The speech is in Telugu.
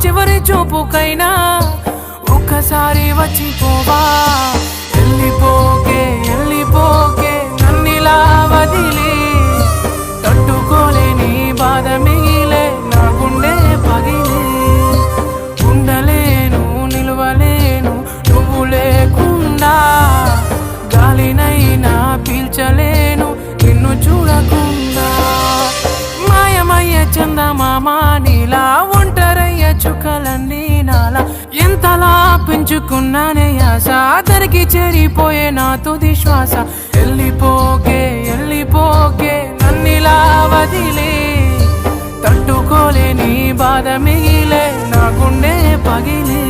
చివరి చూపుకైనా ఒక్కసారి వచ్చిపోవా. వెళ్ళిపోకే నన్నిలా వదిలి, తట్టుకోలేని బాధ మిగిలే నా గుండె పగిలి. ఉండలేను నిలవలేను నువ్వు లేకుండా, గాలినైనా పీల్చలేను నిన్ను చూడకుండా. మాయమయ్య చందమామ నీలా, ఒంటరయ్య చుక్కలన్నీ నాలా. ఎంతలా పెంచుకున్నానే ఆశ, దరికి చేరిపోయే నా తుది శ్వాస. వెళ్ళిపోకే నన్నిలా వదిలే, తట్టుకోలేని బాధ మిగిలే నా గుండె పగిలి.